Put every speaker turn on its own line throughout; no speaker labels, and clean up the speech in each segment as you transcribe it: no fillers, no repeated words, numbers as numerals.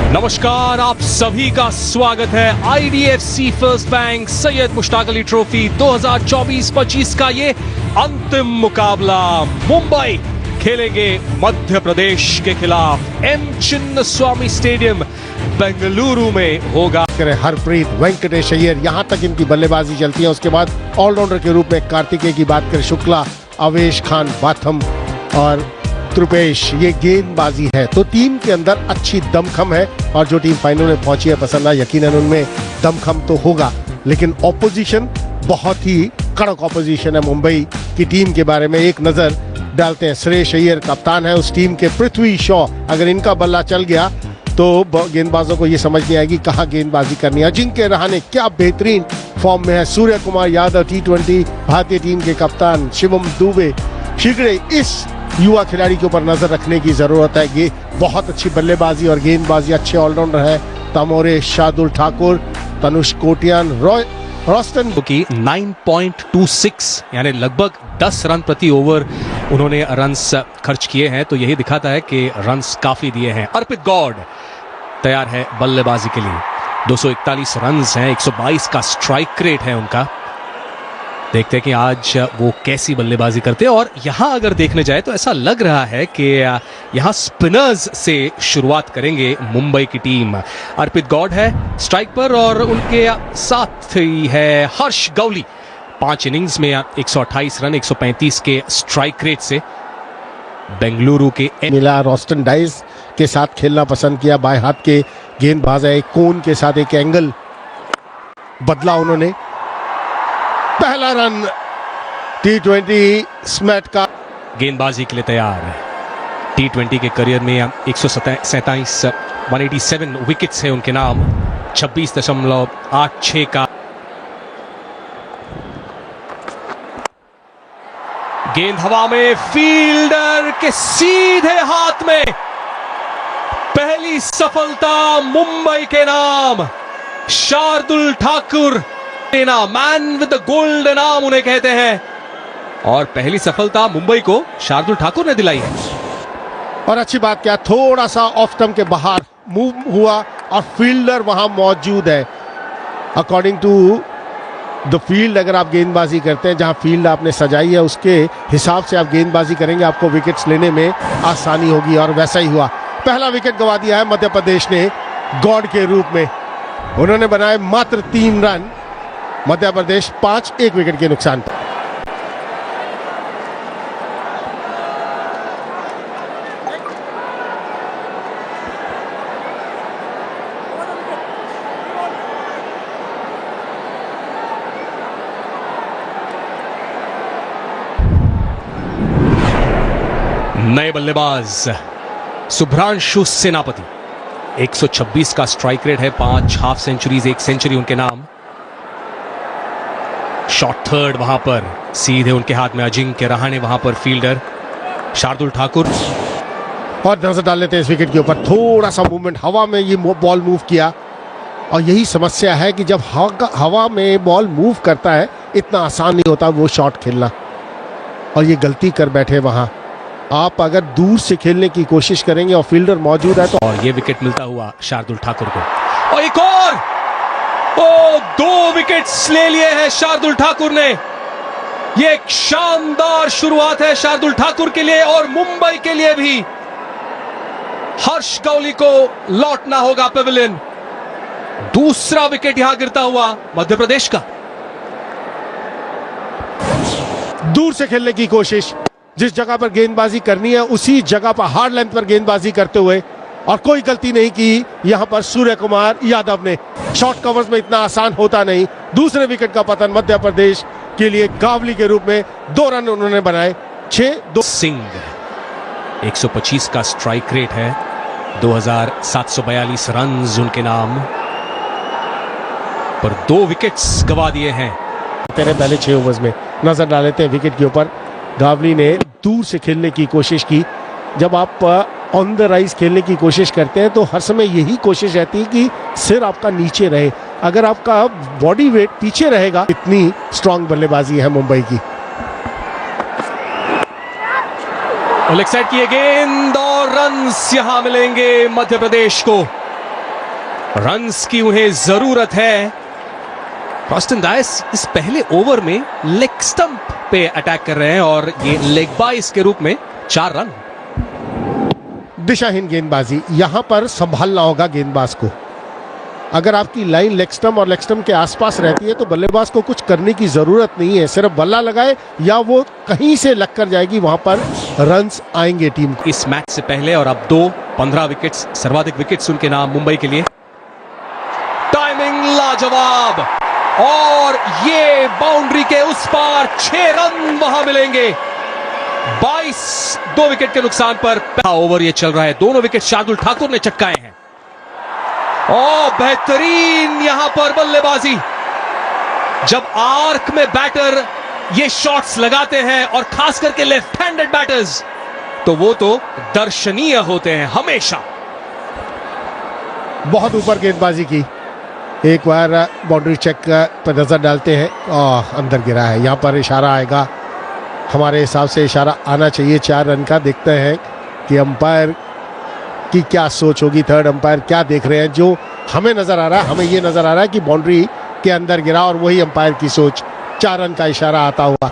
नमस्कार, आप सभी का स्वागत है। IDFC first bank Syed Mushtaq Ali trophy 2024-25 का ये अंतिम मुकाबला मुंबई खेलेंगे मध्य प्रदेश के खिलाफ। एम चिन्नस्वामी स्टेडियम बेंगलुरु में होगा।
हरप्रीत, वेंकटेश अय्यर, यहां तक इनकी बल्लेबाजी चलती है। उसके बाद ऑलराउंडर के रूप में कार्तिकेय की बात करें, शुक्ला, अवेश खान, बाथम और त्रुपेश, ये गेंदबाजी है। तो टीम के अंदर अच्छी दमखम है और जो टीम फाइनल में पहुंची है पसंद है, यकीनन उनमें दमखम तो होगा। लेकिन ऑपोजिशन बहुत ही कड़क ऑपोजिशन है। मुंबई की टीम के बारे में एक नजर डालते हैं। श्रेयस अय्यर कप्तान है उस टीम के। पृथ्वी शॉ, अगर इनका बल्ला चल गया तो गेंदबाजों को ये समझ नहीं आएगी कहाँ गेंदबाजी करनी है। अजिंक्य रहाणे क्या बेहतरीन फॉर्म में है। सूर्य कुमार यादव, T20 भारतीय टीम के कप्तान। शिवम दुबे, शीघ्र इस युवा खिलाड़ी के ऊपर नजर रखने की जरूरत है। ये बहुत अच्छी बल्लेबाजी और गेंदबाजी, अच्छे ऑलराउंडर है। तमोरे, शार्दुल ठाकुर, तनुष कोटियान, रोस्टन
की 9.26 यानी लगभग 10 रन प्रति ओवर उन्होंने रन्स खर्च किए हैं। तो यही दिखाता है कि रन्स काफी दिए हैं। अर्पित गौड़ तैयार है बल्लेबाजी के लिए। 241 रन्स हैं, 122 का स्ट्राइक रेट है उनका। देखते हैं कि आज वो कैसी बल्लेबाजी करते हैं। और यहां अगर देखने जाए तो ऐसा लग रहा है कि यहां स्पिनर्स से शुरुआत करेंगे मुंबई की टीम। अर्पित गौड़ है स्ट्राइक पर और उनके साथ ही है हर्ष गौली। 5 इनिंग्स में 128 रन, 135 के स्ट्राइक रेट से बेंगलुरु के
मिला। रोस्टन डाइस के साथ खेलना पसंद किया। बाएं हाथ के गेंदबाज है। एक कोन के साथ एक एंगल बदला उन्होंने। पहला रन T20 स्मैट का।
गेंदबाजी के लिए तैयार। T20 के करियर में 187 विकेट्स है उनके नाम। 26.86 का गेंद हवा में, फील्डर के सीधे हाथ में। पहली सफलता मुंबई के नाम। Shardul Thakur, man with the gold नाम उन्हें कहते हैं। और पहली सफलता मुंबई को शार्दुल ठाकुर ने दिलाई है।
और अच्छी बात क्या, थोड़ा सा ऑफ स्टंप के बाहर मूव हुआ और फील्डर वहां मौजूद है। अकॉर्डिंग टू द फील्ड, अगर आप गेंदबाजी करते हैं, जहां फील्ड आपने सजाई है उसके हिसाब से आप गेंदबाजी करेंगे, आपको विकेट्स लेने में आसानी होगी। और वैसा ही हुआ। पहला विकेट गंवा दिया है मध्य प्रदेश ने गौड़ के रूप में। उन्होंने बनाए मात्र 3 रन। मध्य प्रदेश 5, 1 विकेट के नुकसान पर।
नए बल्लेबाज शुभ्रांशु सेनापति। 126 का स्ट्राइक रेट है। 5 हाफ सेंचुरीज, 1 सेंचुरी उनके नाम। शॉट थर्ड वहां पर, सीधे उनके हाथ में। अजिंक्य रहाणे वहां पर फील्डर। शार्दुल ठाकुर।
और नजर डाल लेते हैं इस विकेट के ऊपर। थोड़ा सा मूवमेंट, हवा में ये बॉल मूव किया। और यही समस्या है कि जब हवा में बॉल मूव करता है, इतना आसान नहीं होता वो शॉट खेलना। और ये गलती कर बैठे वहां। आप अगर दूर से खेलने की कोशिश करेंगे और फील्डर मौजूद है तो।
और ये विकेट मिलता हुआ शार्दुल ठाकुर को। और एक और 2 विकेट्स ले लिए हैं शार्दुल ठाकुर ने। ये एक शानदार शुरुआत है शार्दुल ठाकुर के लिए और मुंबई के लिए भी। हर्ष गौली को लौटना होगा पेविलियन। दूसरा विकेट यहां गिरता हुआ मध्य प्रदेश का।
दूर से खेलने की कोशिश, जिस जगह पर गेंदबाजी करनी है उसी जगह पर हार्ड लेंथ पर गेंदबाजी करते हुए। और कोई गलती नहीं की यहां पर सूर्य कुमार यादव ने। शॉर्ट कवर्स में इतना आसान होता नहीं। दूसरे विकेट का पतन मध्य प्रदेश के लिए। गावली के रूप में 2 रन उन्होंने बनाए। 6-2।
सिंह 125 का स्ट्राइक रेट है। 2742 रन उनके नाम पर। 2 विकेट्स गवा दिए हैं
तेरे पहले 6 ओवर्स में। नजर डाल लेते हैं विकेट के ऊपर। गावली ने दूर से खेलने की कोशिश की। जब आप ऑन द राइज खेलने की कोशिश करते हैं तो हर समय यही कोशिश रहती है कि सिर आपका नीचे रहे। अगर आपका बॉडी वेट पीछे रहेगा, इतनी स्ट्रांग बल्लेबाजी है मुंबई की।
लेग साइड की गेंद और रन्स यहां मिलेंगे मध्य प्रदेश को। रन्स की उन्हें जरूरत है। रॉस्टन डायस इस पहले ओवर में लेग स्टंप पे अटैक कर रहे हैं और ये लेग बाइस के रूप में 4 रन।
दिशाहीन गेंदबाजी, यहां पर संभालना होगा गेंदबाज को। अगर आपकी लाइन लेग स्टंप और लेग स्टंप के आसपास रहती है तो बल्लेबाज को कुछ करने की जरूरत नहीं है, सिर्फ बल्ला लगाए या वो कहीं से लग कर जाएगी, वहां पर रन्स आएंगे टीम को।
इस मैच से पहले और अब 15 विकेट्स, सर्वाधिक विकेट्स उनके नाम मुंबई के लिए। टाइमिंग लाजवाब और ये बाउंड्री के उस पार 6 रन वहां मिलेंगे। 22 2 विकेट के नुकसान पर ओवर ये चल रहा है। दोनों विकेट शार्दुल ठाकुर ने चटकाए हैं। ओ बेहतरीन यहां पर बल्लेबाजी। जब आर्क में बैटर ये शॉट्स लगाते हैं और खास करके लेफ्ट हैंडेड बैटर्स, तो वो तो दर्शनीय होते हैं हमेशा।
बहुत ऊपर गेंदबाजी की। एक बार बाउंड्री चेक पर नजर डालते हैं और अंदर गिरा है। यहां पर इशारा आएगा, हमारे हिसाब से इशारा आना चाहिए 4 रन का। देखते हैं कि अंपायर की क्या सोच होगी, थर्ड अंपायर क्या देख रहे हैं। जो हमें नजर आ रहा है, हमें ये नजर आ रहा है कि बाउंड्री के अंदर गिरा और वही अंपायर की सोच, 4 रन का इशारा आता हुआ।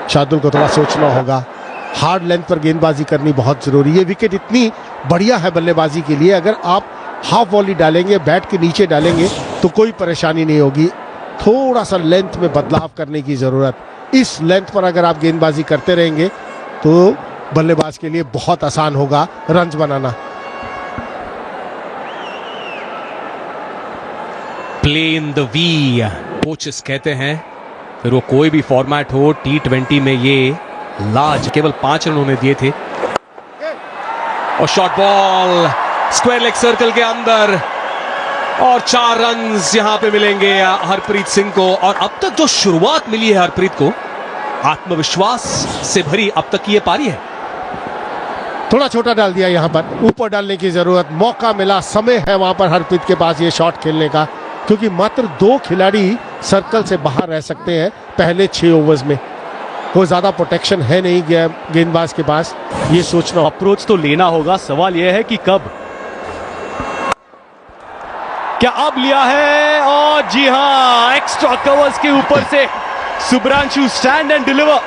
शार्दुल को थोड़ा सोचना होगा। हार्ड लेंथ पर गेंदबाजी करनी बहुत जरूरी है। विकेट इतनी बढ़िया है बल्लेबाजी के लिए, अगर आप हाफ वॉली डालेंगे, बैट के नीचे डालेंगे तो कोई परेशानी नहीं होगी। थोड़ा सा लेंथ में बदलाव करने की जरूरत। इस लेंथ पर अगर आप गेंदबाजी करते रहेंगे तो बल्लेबाज के लिए बहुत आसान होगा रन्स बनाना।
Play in the V coaches कहते हैं, फिर वो कोई भी फॉर्मेट हो। T20 में ये लाज केवल 5 रन उन्हें दिए थे। और short ball square leg circle के अंदर और 4 रन यहां पे मिलेंगे हरप्रीत सिंह को। और अब तक जो शुरुआत मिली है हरप्रीत को, आत्मविश्वास से भरी अब तक की ये पारी है।
थोड़ा छोटा डाल दिया, यहां पर ऊपर डालने की जरूरत। मौका मिला, समय है वहां पर हरप्रीत के पास ये शॉट खेलने का, क्योंकि मात्र 2 खिलाड़ी सर्कल से बाहर रह सकते हैं पहले 6 ओवर्स में। कोई ज्यादा प्रोटेक्शन है नहीं गेंदबाज के पास। ये सोचना,
अप्रोच तो लेना होगा, सवाल यह है कि कब। क्या अब लिया है? और जी हां, एक्स्ट्रा कवर्स के ऊपर से सुब्रांशु स्टैंड एंड डिलीवर।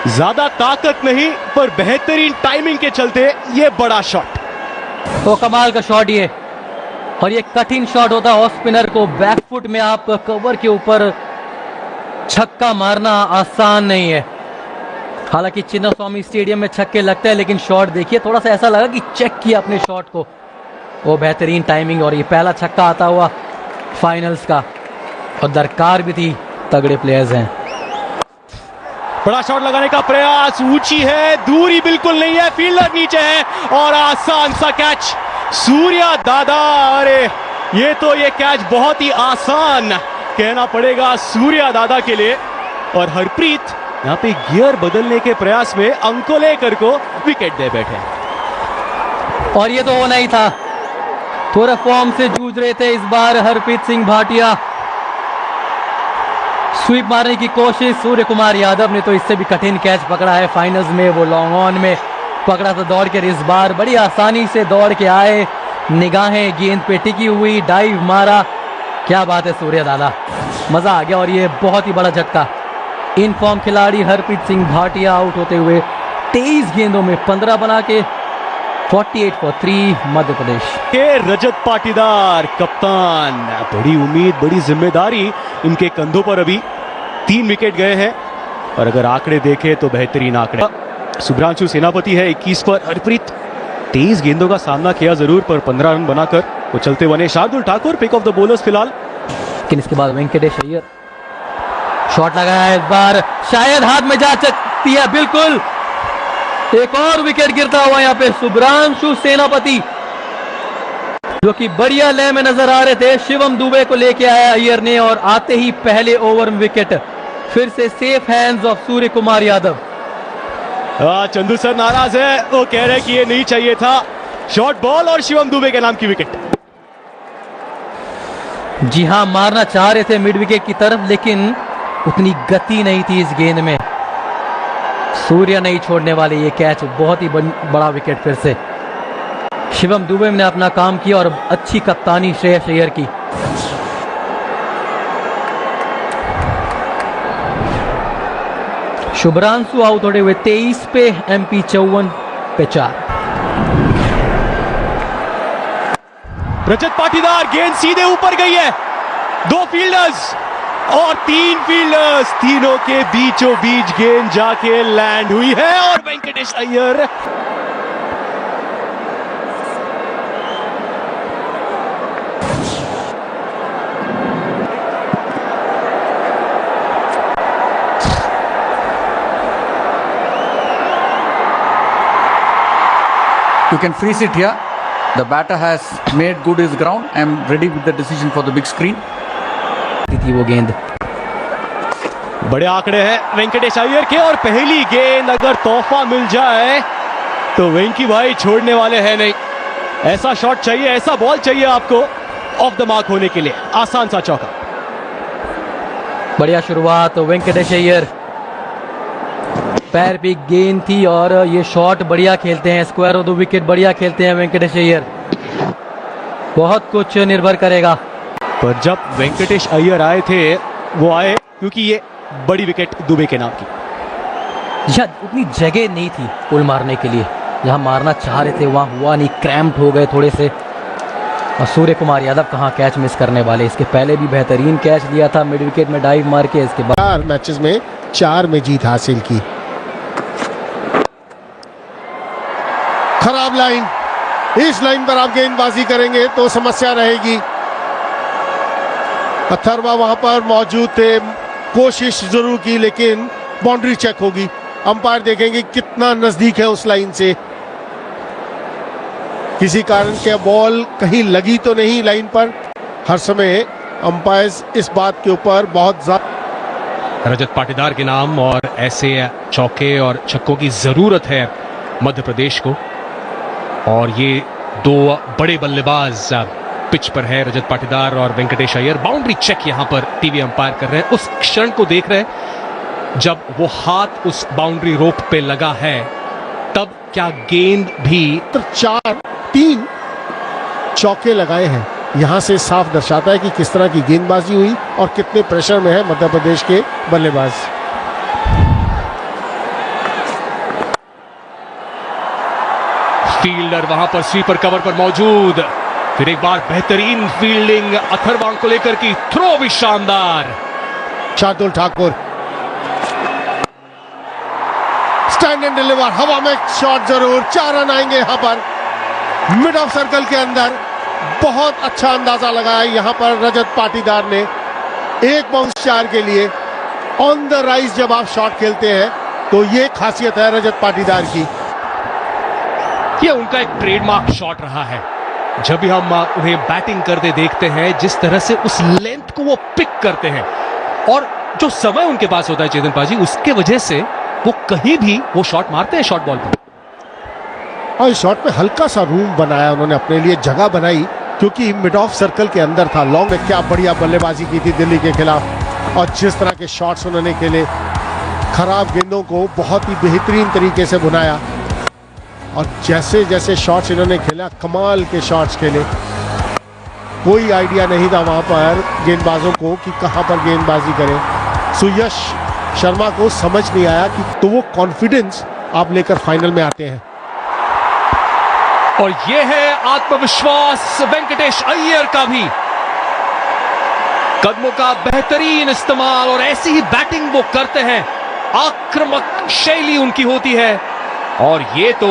ज्यादा ताकत नहीं पर बेहतरीन टाइमिंग के चलते ये बड़ा शॉट।
तो कमाल का शॉट ये, और ये कठिन शॉट होता है ऑफ स्पिनर को। बैकफुट में आप कवर के ऊपर छक्का मारना आसान नहीं है। हालांकि चिन्नास्वामी स्टेडियम में छक्के लगते हैं, लेकिन शॉट देखिए, थोड़ा सा ऐसा लगा कि चेक किया अपने शॉट को। वो बेहतरीन टाइमिंग, और ये पहला छक्का आता हुआ फाइनल्स का, और दरकार भी थी, तगड़े प्लेयर्स हैं।
बड़ा शॉट लगाने का प्रयास, ऊंची है, दूरी बिल्कुल नहीं है, फील्डर नीचे है और आसान सा कैच सूर्या दादा। अरे ये तो ये कैच बहुत ही आसान कहना पड़ेगा सूर्या दादा के लिए। और हरप्रीत यहां पे गियर बदलने के प्रयास में अंकोलेकर को विकेट दे बैठे।
और ये तो होना ही था, थोड़ा फॉर्म से जूझ रहे थे इस बार हरप्रीत सिंह भाटिया। स्वीप मारने की कोशिश, सूर्य कुमार यादव ने तो इससे भी कठिन कैच पकड़ा है फाइनल्स में, वो लॉन्ग ऑन में पकड़ा था दौड़ के। इस बार बड़ी आसानी से दौड़ के आए, निगाहें गेंद पे टिकी हुई, डाइव मारा। क्या बात है सूर्य दादा, मजा आ गया। और ये बहुत ही बड़ा झटका, इन फॉर्म खिलाड़ी हरप्रीत सिंह भाटिया आउट होते हुए 23 गेंदों में 15 बना के 48 for 3 मध्य प्रदेश
के। रजत पाटीदार कप्तान, बड़ी उम्मीद, बड़ी जिम्मेदारी इनके कंधों पर। अभी 3 विकेट गए हैं और अगर आंकड़े देखें तो बेहतरीन आंकड़े। सुब्रांशु सेनापति है 21 पर, हरप्रीत 23 गेंदों का सामना किया जरूर, पर 15 रन बनाकर वो चलते बने। Shardul Thakur pick of the bowlers फिलहाल।
लेकिन इसके बाद वेंकटेश अय्यर शॉट लगाया इस बार, शायद हाथ में जा सकती है, बिल्कुल। एक और विकेट गिरता हुआ यहाँ पे सुब्रांशु सेनापति, जो कि बढ़िया लय में नजर आ रहे थे। शिवम दुबे को लेके आया अय्यर ने, और आते ही पहले ओवर में विकेट फिर से safe hands of Surya Kumar Yadav.
Chandu sir नाराज है, वो कह रहे कि ये नहीं चाहिए था। शॉर्ट बॉल और शिवम दुबे के नाम की विकेट।
जी हां, मारना चाह रहे थे मिड विकेट की तरफ, लेकिन उतनी गति नहीं थी इस गेंद में। सूर्य नहीं छोड़ने वाले ये कैच, बहुत ही बड़ा विकेट फिर से। शिवम दुबे ने अपना काम किया और अच्छी कप्तानी श्रेयस अय्यर की। शुभ्रांशु आउट होते हुए 23 पे, एमपी 54 पे 4।
रजत पाटीदार, गेंद सीधे ऊपर गई है। 2 फील्डर्स और 3 फील्डर्स, तीनों के बीचों बीच गेंद जाके लैंड हुई है और Venkatesh Iyer
You can freeze it here. The batter has made good his ground. I am ready with the decision for the big screen.
थी वो गेंद।
बड़े आंकड़े हैं वेंकटेश अय्यर के और पहली गेंद अगर तोहफा मिल जाए तो वेंकी भाई छोड़ने वाले हैं नहीं। ऐसा शॉट चाहिए, ऐसा बॉल चाहिए आपको ऑफ द मार्क होने के लिए। आसान सा चौका।
बढ़िया शुरुआत वेंकटेश अय्यर, पैर पे गेंद थी और ये शॉट बढ़िया खेलते हैं, स्क्वायर ऑफ द विकेट बढ़िया खेलते हैं वेंकटेश अय्यर। बहुत कुछ निर्भर करेगा।
पर जब वेंकटेश अय्यर आए थे वो आए क्योंकि ये बड़ी विकेट दुबे के नाम की।
शायद उतनी जगह नहीं थी पुल मारने के लिए, जहां मारना चाह रहे थे वहां हुआ नहीं, क्रैम्प्ड हो गए थोड़े से। और सूर्य कुमार यादव कहां कैच मिस करने वाले, इसके पहले भी बेहतरीन कैच लिया था मिड विकेट में डाइव मार के। इसके बाद
4 मैचेस में 4 में जीत हासिल की। खराब लाइन, इस लाइन पर आप गेंदबाजी करेंगे तो समस्या रहेगी। अथर्वा वहां पर मौजूद थे, कोशिश जरूर की लेकिन बाउंड्री चेक होगी। अंपायर देखेंगे कितना नजदीक है उस लाइन से, किसी कारण के बॉल कहीं लगी तो नहीं लाइन पर। हर समय अंपायर्स इस बात के ऊपर बहुत ज्यादा।
रजत पाटीदार के नाम, और ऐसे चौके और छक्कों की जरूरत है मध्य प्रदेश को। और ये 2 बड़े बल्लेबाज पिच पर है, रजत पाटीदार और वेंकटेश अय्यर। बाउंड्री चेक यहां पर टीवी अंपायर कर रहे हैं, उस क्षण को देख रहे हैं जब वो हाथ उस बाउंड्री रोप पे लगा है, तब क्या गेंद भी
4-3 चौके लगाए हैं। यहां से साफ दर्शाता है कि किस तरह की गेंदबाजी हुई और कितने प्रेशर में है मध्य प्रदेश के बल्लेबाज।
फील्डर वहां पर स्वीपर कवर पर मौजूद। फिर एक बार बेहतरीन फील्डिंग अथर्वा को लेकर की, थ्रो भी शानदार।
Shardul Thakur stand and deliver, हवा में शॉट जरूर। 4 रन आएंगे यहां पर मिड ऑफ सर्कल के अंदर। बहुत अच्छा अंदाजा लगाया यहां पर रजत पाटीदार ने। 1 बाउंस 4 के लिए ऑन द राइज जब आप शॉट खेलते हैं तो ये खासियत है रजत पाटीदार की।
ये उनका एक ट्रेडमार्क शॉट रहा है। जब भी हम उन्हें बैटिंग करते देखते हैं, जिस तरह से उस लेंथ को वो पिक करते हैं और जो समय उनके पास होता है चेतन पाजी, उसके वजह से वो कहीं भी वो शॉट मारते हैं शॉर्ट बॉल पर।
और इस शॉट में हल्का सा रूम बनाया उन्होंने, अपने लिए जगह बनाई, क्योंकि मिड ऑफ सर्कल के अंदर था। लॉन्ग में क्या बढ़िया बल्लेबाजी की थी दिल्ली के खिलाफ, और जिस तरह के शॉट्स उन्होंने खेले, खराब गेंदों को बहुत ही बेहतरीन तरीके से बुनाया। और जैसे जैसे शॉट्स इन्होंने खेला, कमाल के शॉट्स खेले। कोई आइडिया नहीं था वहां पर गेंदबाजों को कि कहां पर गेंदबाजी करें। सुयश शर्मा को समझ नहीं आया कि तो वो कॉन्फिडेंस आप लेकर फाइनल में आते हैं।
और ये है आत्मविश्वास वेंकटेश अय्यर का भी। कदमों का बेहतरीन इस्तेमाल और ऐसी ही बैटिंग वो करते हैं। आक्रामक शैली उनकी होती है और ये तो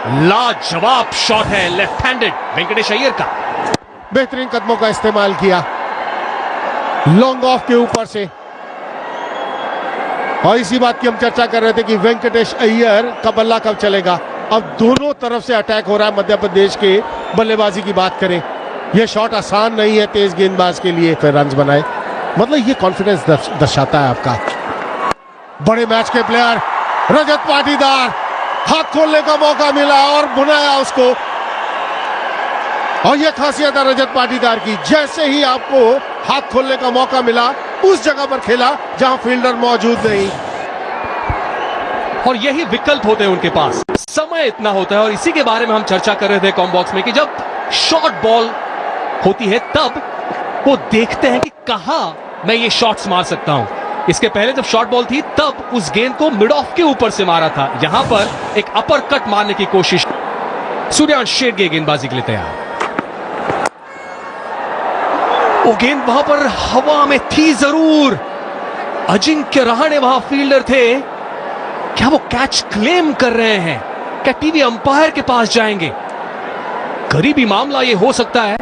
लाजवाब शॉट है लेफ्ट हैंडेड वेंकटेश अय्यर का।
बेहतरीन कदमों का इस्तेमाल किया लॉन्ग ऑफ के ऊपर से। और इसी बात की हम चर्चा कर रहे थे कि वेंकटेश अय्यर का बल्ला कब चलेगा। अब दोनों तरफ से अटैक हो रहा है मध्य प्रदेश के बल्लेबाजी की बात करें, यह शॉट आसान नहीं है तेज गेंदबाज के लिए। फिर रन बनाए, मतलब ये कॉन्फिडेंस दर्शाता है आपका। बड़े मैच के प्लेयर रजत पाटीदार, हाथ खोलने का मौका मिला और बुनाया उसको। और यह खासियत है रजत पाटीदार की, जैसे ही आपको हाथ खोलने का मौका मिला उस जगह पर खेला जहां फील्डर मौजूद नहीं।
और यही विकल्प होते हैं उनके पास, समय इतना होता है। और इसी के बारे में हम चर्चा कर रहे थे कॉम बॉक्स में कि जब शॉर्ट बॉल होती है तब वो देखते हैं कि कहां मैं ये शॉट्स मार सकता हूं। इसके पहले जब शॉर्ट बॉल थी तब उस गेंद को मिड ऑफ के ऊपर से मारा था, यहां पर एक अपर कट मारने की कोशिश। सूर्यांश शेरगे गेंदबाजी के लिए तैयार। वो गेंद वहां पर हवा में थी जरूर, अजिंक्य रहाणे वहां फील्डर थे। क्या वो कैच क्लेम कर रहे हैं? क्या टीवी अंपायर के पास जाएंगे? करीबी मामला ये हो सकता है।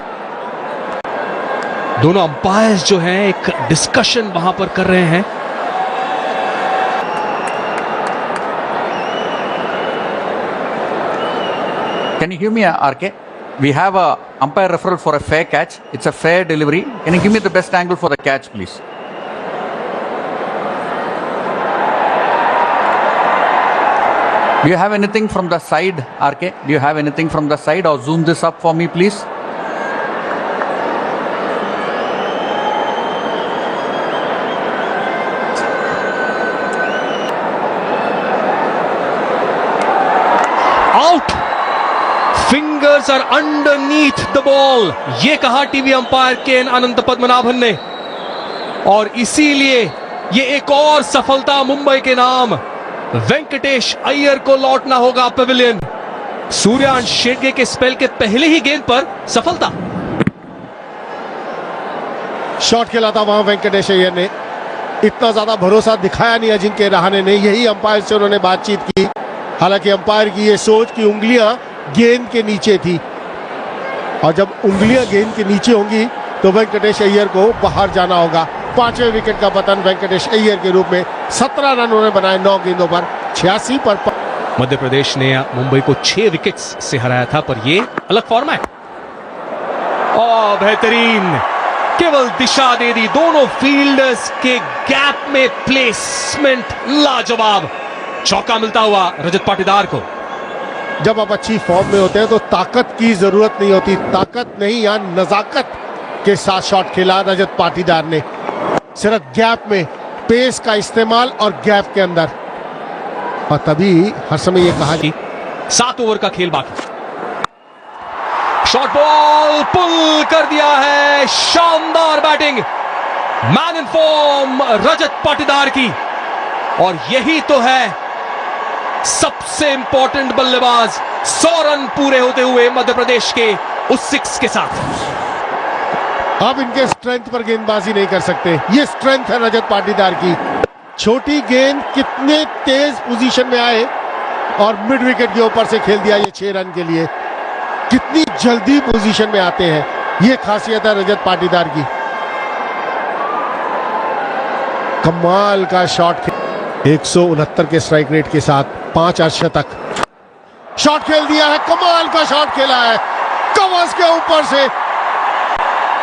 दोनों अंपायर्स जो हैं एक डिस्कशन वहां पर कर रहे हैं।
Can you give me a RK? We have a umpire referral for a fair catch. It's a fair delivery. Can you give me the best angle for the catch, please? Do you have anything from the side, RK? Do you have anything from the side, or zoom this up for me, please?
Out, fingers are underneath the ball, ये कहा TV umpire Ken Anant Padmanabhan ने। और इसीलिए ये एक और सफलता मुंबई के नाम। वेंकटेश अय्यर को लौटना होगा पेविलियन। सूर्यांश शेरगे के स्पेल के पहले ही गेंद पर सफलता।
शॉट खेला था वहां वेंकटेश अय्यर ने, इतना ज्यादा भरोसा दिखाया नहीं अजिंक्य रहाणे ने। यही अंपायर से उन्होंने बातचीत की। हालांकि अंपायर की ये सोच कि उंगलियां गेंद के नीचे थी, और जब उंगलियां गेंद के नीचे होंगी तो वेंकटेश अय्यर को बाहर जाना होगा। 5वें विकेट का पतन वेंकटेश अय्यर के रूप में। 17 रन उन्होंने बनाए 9 गेंदों पर, 86 पर।
मध्य प्रदेश ने मुंबई को 6 विकेट्स से हराया था, पर ये अलग फॉर्मेट। और बेहतरीन, केवल दिशा दे दी। दोनों फील्डर्स के गैप में प्लेसमेंट लाजवाब। चौका मिलता हुआ रजत पाटीदार को।
जब आप अच्छी फॉर्म में होते हैं तो ताकत की जरूरत नहीं होती, ताकत नहीं, यहां नजाकत के साथ शॉट खेला रजत पाटीदार ने। सिर्फ गैप में पेस का इस्तेमाल और गैप के अंदर, और तभी हर समय ये कहा कि
7 ओवर का खेल बाकी। शॉर्ट बॉल पुल कर दिया है, शानदार batting, man in form Rajat Patidar की। और यही तो है सबसे इंपॉर्टेंट बल्लेबाज। 100 रन पूरे होते हुए मध्य प्रदेश के उस 6 के साथ।
अब इनके स्ट्रेंथ पर गेंदबाजी नहीं कर सकते, ये स्ट्रेंथ है रजत पाटीदार की। छोटी गेंद कितने तेज पोजीशन में आए और मिड विकेट के ऊपर से खेल दिया ये 6 रन के लिए। कितनी जल्दी पोजीशन में आते हैं, ये खासियत है रजत पाटीदार की। कमाल का शॉट, 169 के स्ट्राइक रेट के साथ 5 अर्धशतक। शॉट खेल दिया है, कमाल का शॉट खेला है कवर्स के ऊपर से।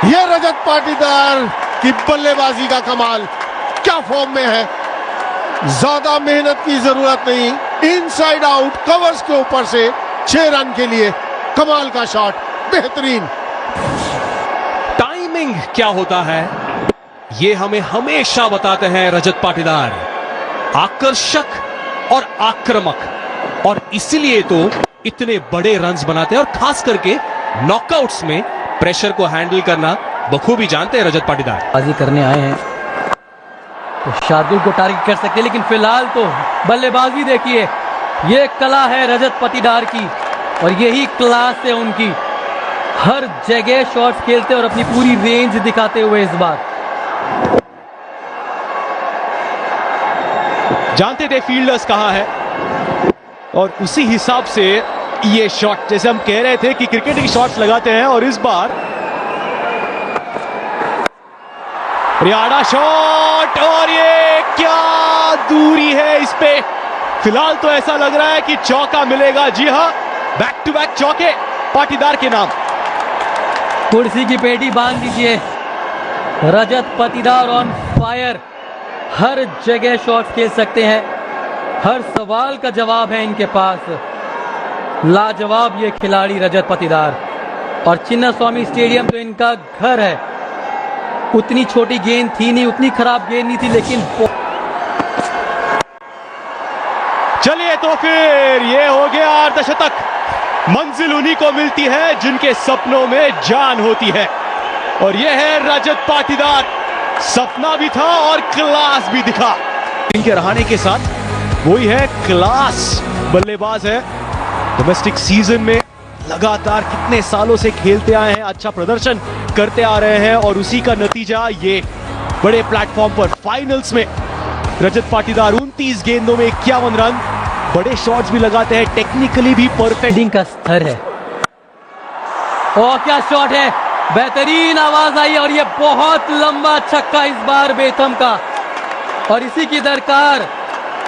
यह रजत पाटीदार की बल्लेबाजी का कमाल, क्या फॉर्म में है। ज्यादा मेहनत की जरूरत नहीं, इनसाइड आउट कवर्स के ऊपर से 6 रन के लिए कमाल का शॉट, बेहतरीन।
टाइमिंग क्या होता है ये हमें हमेशा बताते हैं रजत पाटीदार। आकर्षक और आक्रामक, और इसीलिए तो इतने बड़े रन्स बनाते हैं। और खास करके नॉकआउट्स में प्रेशर को हैंडल करना बखूबी जानते हैं रजत पाटीदार।
बाजी करने आए हैं तो शार्दुल को टारगेट कर सकते हैं, लेकिन फिलहाल तो बल्लेबाजी देखिए, ये कला है रजत पाटीदार की, और यही क्लास है उनकी। हर जगह शॉट्स खेलते और अपनी पूरी रेंज दिखाते हुए इस बार।
जानते थे फील्डर्स कहां है, और उसी हिसाब से ये शॉट, जैसे हम कह रहे थे कि क्रिकेट की शॉट्स लगाते हैं, और इस बार रियाड़ा शॉट, और ये क्या दूरी है इस पे। फिलहाल तो ऐसा लग रहा है कि चौका मिलेगा। जी हां, बैक टू बैक चौके पाटीदार के नाम।
कुर्सी की पेटी बांध दीजिए, रजत पाटीदार ऑन फायर। हर जगह शॉट खेल सकते हैं, हर सवाल का जवाब है इनके पास। लाजवाब ये खिलाड़ी रजत पाटीदार। और चिन्नास्वामी स्टेडियम तो इनका घर है। उतनी छोटी गेंद थी नहीं, उतनी खराब गेंद नहीं थी, लेकिन
चलिए तो फिर ये हो गया अर्धशतक। मंजिल उन्हीं को मिलती है जिनके सपनों में जान होती है, और ये है रजत पाटीदार। सपना भी था और क्लास भी दिखा। इनके रहाने के साथ वही है, क्लास बल्लेबाज है। डोमेस्टिक सीजन में लगातार कितने सालों से खेलते आए हैं, अच्छा प्रदर्शन करते आ रहे हैं, और उसी का नतीजा ये बड़े प्लेटफॉर्म पर फाइनल्स में रजत पाटीदार 29 गेंदों में 51 रन। बड़े शॉट्स भी लगाते हैं, टेक्निकली भी परफेक्ट
फील्डिंग का स्तर है। और क्या शॉट है, बेहतरीन आवाज आई, और ये बहुत लंबा छक्का इस बार बेथम का, और इसी की दरकार,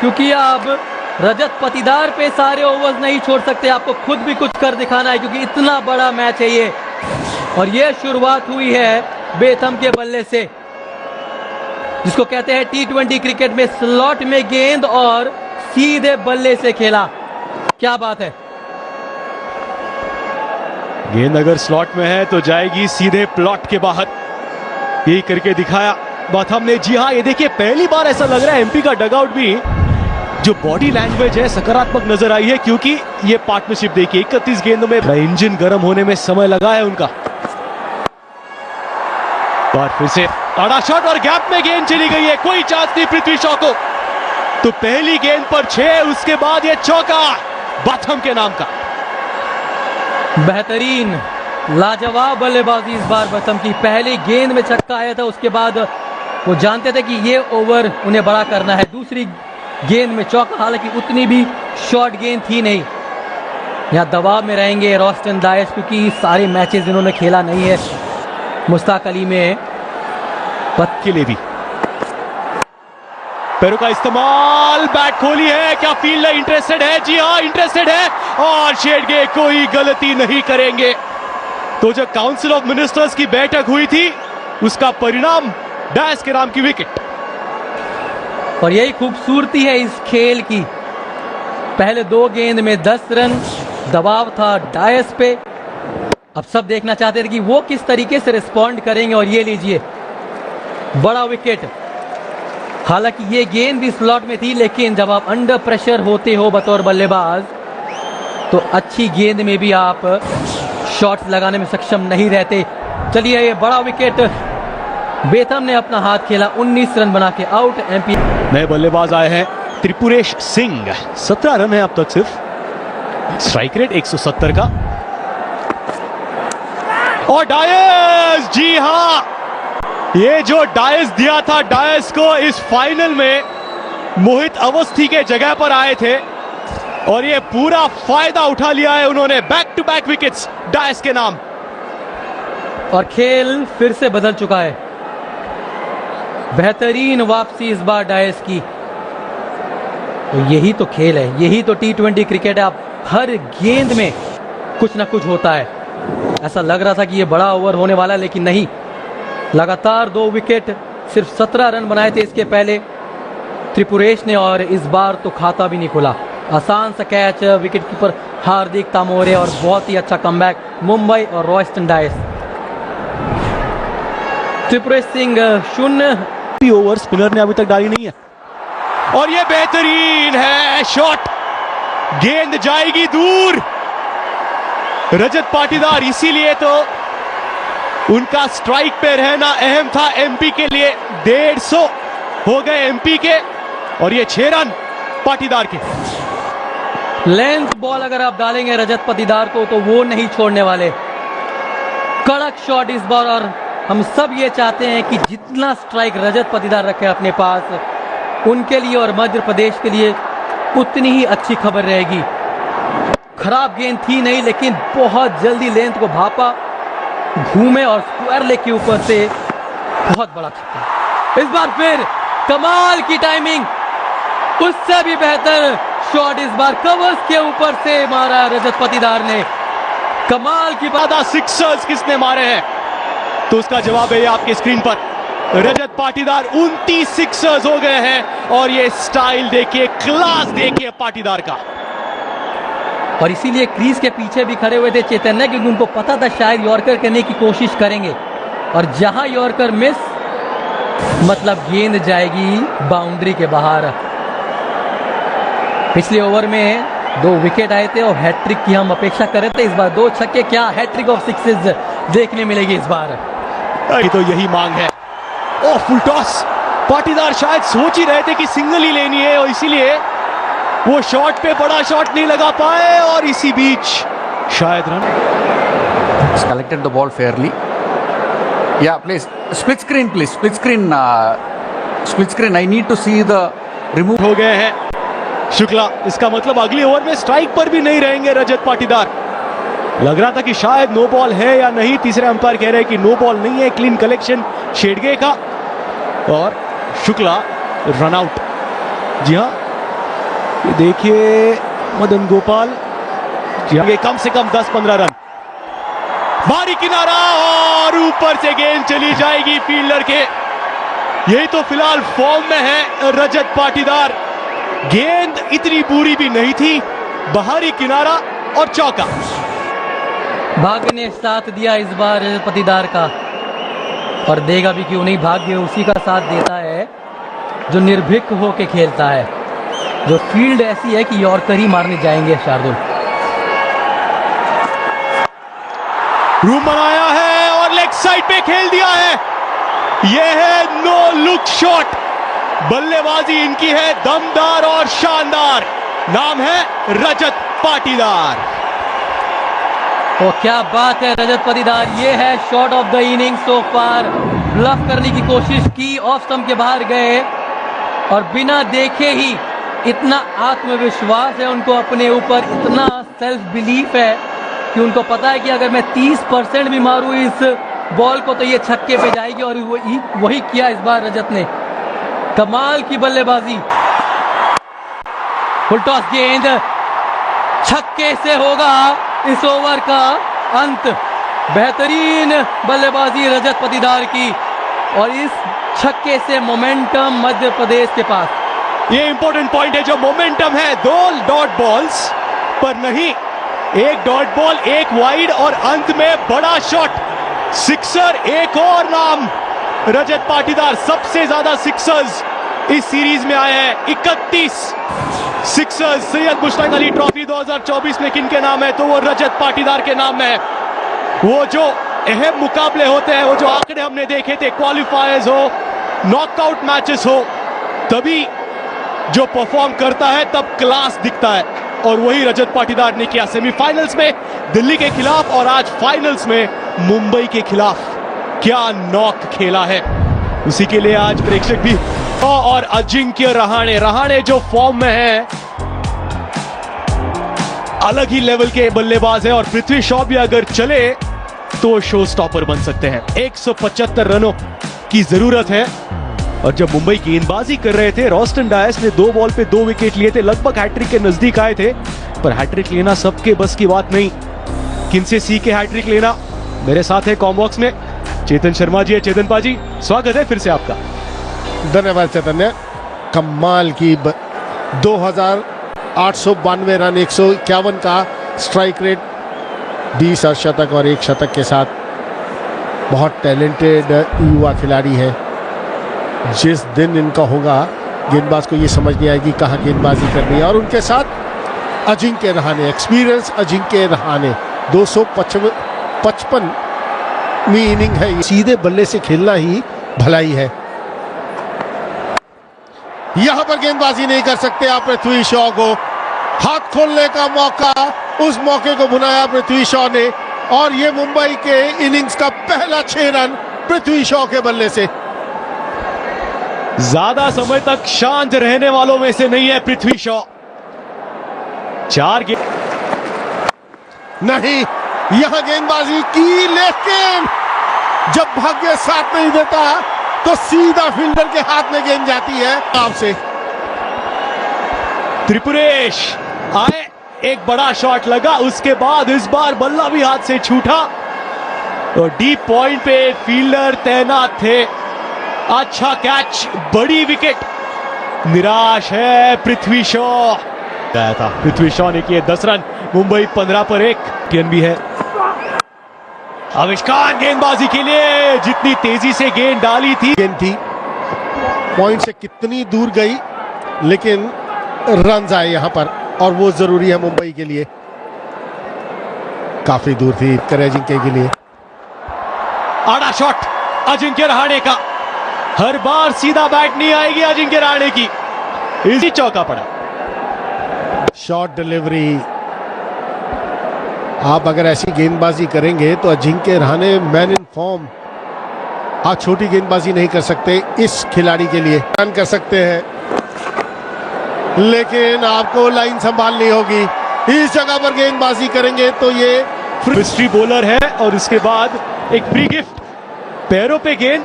क्योंकि अब रजत पाटीदार पे सारे ओवर्स नहीं छोड़ सकते, आपको खुद भी कुछ कर दिखाना है, क्योंकि इतना बड़ा मैच है ये। और ये शुरुआत हुई है बेथम के बल्ले से, जिसको कहते हैं T20 क्रिकेट में स्लॉट में गेंद और सीधे बल्ले से खेला। क्या बात है।
गेंद अगर स्लॉट में है तो जाएगी सीधे प्लॉट के बाहर, यही करके दिखाया बाथम ने। जी हाँ, ये देखिए पहली बार ऐसा लग रहा है एमपी का डगआउट भी जो बॉडी लैंग्वेज है सकारात्मक नजर आई है, क्योंकि ये पार्टनरशिप देखिए 31 गेंदों में इंजन गर्म होने में समय लगा है उनका। और फिर से बड़ा शॉट और गैप में गेंद चली गई है, कोई चांस नहीं पृथ्वी शॉ को। तो पहली गेंद पर 6, उसके बाद ये चौका बाथम के नाम का।
बेहतरीन लाजवाब बल्लेबाजी इस बार बेथम की। पहली गेंद में छक्का आया था, उसके बाद वो जानते थे कि ये ओवर उन्हें बड़ा करना है। दूसरी गेंद में चौका, हालांकि उतनी भी शॉर्ट गेंद थी नहीं। यहाँ दबाव में रहेंगे रॉस्टन डायस, क्योंकि सारे मैचेस इन्होंने खेला नहीं है मुश्ताक अली में।
के लिए भी पैरों का इस्तेमाल, बैट खोली है, क्या फील्डर इंटरेस्टेड है? जी हाँ, इंटरेस्टेड है, और शेडगे कोई गलती नहीं करेंगे। तो जो काउंसिल ऑफ मिनिस्टर्स की बैठक हुई थी, उसका परिणाम डायस के नाम की विकेट।
और यही खूबसूरती है इस खेल की। पहले 2 गेंद में 10 रन, दबाव था डायस पे। अब सब देखना चाहते थे कि वो किस तरीके से रिस्पॉन्ड करेंगे, और ये लीजिए बड़ा विकेट। हालांकि ये गेंद भी स्लॉट में थी, लेकिन जब आप अंडर प्रेशर होते हो बतौर बल्लेबाज, तो अच्छी गेंद में भी आप शॉट्स लगाने में सक्षम नहीं रहते। चलिए, ये बड़ा विकेट बेथम ने अपना हाथ खेला, 19 रन बना के आउट। एमपी
नए बल्लेबाज आए हैं त्रिपुरेश सिंह, 17 रन है अब तक सिर्फ, स्ट्राइक रेट 170 का। और डायस, जी हाँ, ये जो डायस दिया था, डायस को इस फाइनल में मोहित अवस्थी के जगह पर आए थे, और ये पूरा फायदा उठा लिया है उन्होंने। Back to back wickets Dias के नाम।
और खेल फिर से बदल चुका है। बेहतरीन वापसी इस बार डायस की। तो यही तो खेल है, यही तो T20 क्रिकेट है। आप हर गेंद में कुछ ना कुछ होता है। ऐसा लग रहा था कि ये बड़ा ओवर होने वाला, लेकिन नहीं। लगातार 2 विकेट, सिर्फ 17 रन बनाए थे इसके पहले त्रिपुरेश ने, और इस बार तो खाता भी नहीं खुला। आसान सा catch, wicket keeper Hardik Tamore, और बहुत ही अच्छा कमबैक मुंबई और रॉस्टन डायस। त्रिपुरेश सिंह 0
ओवर स्पिनर ने अभी तक डाली नहीं है, और ये बेहतरीन है शॉट, गेंद जाएगी दूर। रजत पाटीदार, इसीलिए तो उनका स्ट्राइक पे रहना अहम था एमपी के लिए। 150 हो गए एमपी के, और ये 6 रन पाटीदार के।
लेंथ बॉल अगर आप डालेंगे रजत पाटीदार को, तो वो नहीं छोड़ने वाले। कड़क शॉट इस बार, और हम सब ये चाहते हैं कि जितना स्ट्राइक रजत पाटीदार रखे अपने पास, उनके लिए और मध्य प्रदेश के लिए उतनी ही अच्छी खबर रहेगी। खराब गेंद थी नहीं, लेकिन बहुत जल्दी लेंथ को भापा, घूमे और स्क्वायर लेग के ऊपर से बहुत बड़ा छक्का। इस बार फिर कमाल की टाइमिंग, उससे भी बेहतर शॉट इस बार कवर्स के ऊपर से मारा रजत पाटीदार ने। कमाल की बात।
सिक्सर्स किसने मारे हैं, तो उसका जवाब है आपके स्क्रीन पर। रजत पाटीदार 29 सिक्सर्स हो गए हैं, और ये स्टाइल देखिए, क्लास देखिए पाटीदार का।
और इसीलिए क्रीज के पीछे भी खड़े हुए थे चैतन्य, क्योंकि उनको पता था शायद यॉर्कर करने की कोशिश करेंगे, और जहां यॉर्कर मिस, मतलब गेंद जाएगी बाउंड्री के बाहर। पिछले ओवर में 2 विकेट आए थे और हैट्रिक की हम अपेक्षा कर रहे थे। इस बार 2 छक्के, क्या हैट्रिक ऑफ सिक्सेस देखने मिलेगी इस बार।
ये तो यही मांग है। ओ फुल टॉस, पाटीदार शायद सोच ही रहे थे कि सिंगल ही लेनी है और इसीलिए वो शॉट पे बड़ा शॉट नहीं लगा पाए और इसी बीच शायद run.
He's collected the ball fairly. Yeah, please. Split screen, please. Split screen. Split screen. I need to see the remove.
हो गए हैं शुक्ला। इसका मतलब अगले ओवर में स्ट्राइक पर भी नहीं रहेंगे रजत पाटीदार। लग रहा था कि शायद नो बॉल है या नहीं। तीसरे अंपायर कह रहे हैं कि नो बॉल नहीं है। क्लीन कलेक्शन शेडगे का और शुक्ला रन आउट। जी हाँ, ये देखिए मदन गोपाल जी हाँ, कम से कम 10-15 रन। बारी किनारा और ऊपर से गेंद चली जाएगी फील्डर के। यही तो फिलहाल फॉर्म में है रजत पाटीदार। गेंद इतनी बुरी भी नहीं थी, बाहरी किनारा और चौका।
भाग्य ने साथ दिया इस बार रजत पाटीदार का, और देगा भी क्यों नहीं। भाग्य उसी का साथ देता है जो निर्भीक होके खेलता है, जो फील्ड ऐसी है कि यॉर्कर ही मारने जाएंगे शार्दुल।
रूम बनाया है और लेग साइड पे खेल दिया है। यह है नो लुक शॉट। बल्लेबाजी इनकी है दमदार और शानदार। नाम है रजत पाटीदार।
और क्या बात है रजत पाटीदार, ये है shot of the inning so far. Bluff करने की कोशिश की, ऑफ स्टंप के बाहर गए और बिना देखे ही इतना आत्मविश्वास है उनको अपने ऊपर, इतना सेल्फ बिलीफ है कि उनको पता है कि अगर मैं 30% भी मारूं इस बॉल को तो ये छक्के पे जाएगी, और वही किया इस बार रजत ने। कमाल की बल्लेबाजी। फुल टॉस गेंद छक्के से होगा इस ओवर का अंत। बेहतरीन बल्लेबाजी रजत पाटीदार की, और इस छक्के से मोमेंटम मध्य प्रदेश के पास।
ये इंपॉर्टेंट पॉइंट है, जो मोमेंटम है 2 डॉट बॉल्स पर नहीं, 1 डॉट बॉल 1 वाइड और अंत में बड़ा शॉट सिक्सर। एक और नाम रजत पाटीदार। सबसे ज्यादा सिक्सर्स इस सीरीज में आए हैं, 31 सिक्सर्स। सैयद मुश्ताक अली ट्रॉफी 2024 में किन के नाम है, तो वो रजत पाटीदार के नाम है। वो जो अहम मुकाबले होते हैं, वो जो आंकड़े हमने देखे थे, क्वालिफायर्स हो, नॉकआउट मैचेस हो, तभी जो परफॉर्म करता है तब क्लास दिखता है, और वही रजत पाटीदार ने किया। सेमीफाइनल्स में दिल्ली के खिलाफ और आज फाइनल्स में मुंबई के खिलाफ। क्या नॉक खेला है, उसी के लिए आज प्रेक्षक भी। और अजिंक्य रहाणे जो फॉर्म में है, अलग ही लेवल के बल्लेबाज है, और पृथ्वी शॉ भी अगर चले तो शो स्टॉपर बन सकते हैं। 175 रनों की जरूरत है। और जब मुंबई गेंदबाजी कर रहे थे, रॉस्टन डायस ने 2 बॉल पे 2 विकेट लिए थे, लगभग हैट्रिक के नजदीक आए थे, पर हैट्रिक लेना सबके बस की बात नहीं। किनसे सीखे हैट्रिक लेना। मेरे साथ है कॉमबॉक्स में चेतन शर्मा जी है। चेतन पाजी, स्वागत है फिर से आपका।
धन्यवाद चैतन्य। कमाल की 2892 रन, 151 का स्ट्राइक रेट, 20 अर्धशतक और 1 शतक के साथ। बहुत टैलेंटेड युवा खिलाड़ी है। जिस दिन इनका होगा, गेंदबाज को ये समझ नहीं आएगी कहाँ गेंदबाजी करनी है। और उनके साथ अजिंक्य रहाणे, एक्सपीरियंस अजिंक्य रहाणे। 255वीं इनिंग है। सीधे बल्ले से खेलना ही भलाई है। यहां पर गेंदबाजी नहीं कर सकते आप पृथ्वी शॉ को। हाथ खोलने का मौका, उस मौके को भुनाया पृथ्वी शॉ ने, और ये मुंबई के इनिंग्स का पहला 6 रन पृथ्वी शॉ के बल्ले से।
ज्यादा समय तक शांत रहने वालों में से नहीं है पृथ्वी शॉ। 4 गेंद
नहीं, यहां गेंदबाजी की, लेकिन जब भाग्य साथ नहीं देता तो सीधा फील्डर के हाथ में गेंद जाती है। आपसे
त्रिपुरेश आए, एक बड़ा शॉट लगा, उसके बाद इस बार बल्ला भी हाथ से छूटा, और डीप पॉइंट पे फील्डर तैनात थे। अच्छा कैच, बड़ी विकेट। निराश है पृथ्वी शॉ। गया था पृथ्वी शॉ ने किए 10 रन। मुंबई 15 पर 1 टीएन भी है। आविष्कार गेंदबाजी के लिए, जितनी तेजी से गेंद डाली थी।
गेंद थी, पॉइंट से कितनी दूर गई, लेकिन रन आए यहां पर और वो जरूरी है मुंबई के लिए। काफी दूर थी करे अजिंक्य के लिए।
आड़ा शॉट अजिंक्य रहाणे का, हर बार सीधा बैट नहीं आएगी अजिंक्य रहाणे की, इसी चौका पड़ा।
शॉर्ट डिलीवरी, आप अगर ऐसी गेंदबाजी करेंगे तो Ajinkya Rahane man in form, आप छोटी गेंदबाजी नहीं कर सकते इस खिलाड़ी के लिए। रन कर सकते हैं लेकिन आपको लाइन संभालनी होगी। इस जगह पर गेंदबाजी करेंगे तो ये
मिस्ट्री बॉलर है और उसके बाद एक फ्री गिफ्ट, पैरों पे गेंद,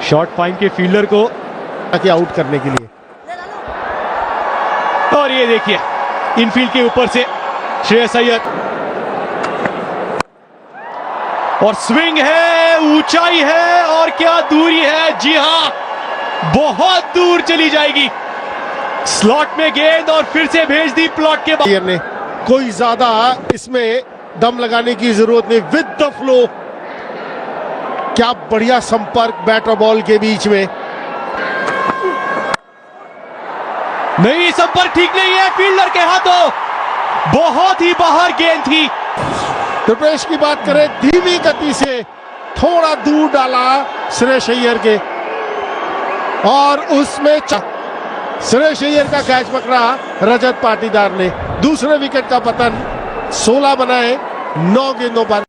शॉर्ट फाइन के फील्डर को
आउट करने के लिए।
और ये देखिए इनफील्ड के ऊपर से श्रेयस अय्यर, और स्विंग है, ऊंचाई है और क्या दूरी है, जी हां बहुत दूर चली जाएगी। स्लॉट में गेंद और फिर से भेज दी प्लॉट के बाद।
ने कोई ज्यादा इसमें दम लगाने की जरूरत नहीं, विद द फ्लो। क्या बढ़िया संपर्क बैट और बॉल के बीच में।
नहीं, संपर्क ठीक नहीं है फील्डर के हाथों, बहुत ही बाहर गेंद थी।
रुपेश की बात करें, धीमी गति से थोड़ा दूर डाला श्रेयस अय्यर के और उसमें श्रेयस अय्यर का कैच पकड़ा रजत पाटीदार ने। दूसरे विकेट का पतन, 16 बनाए 9 गेंदों पर।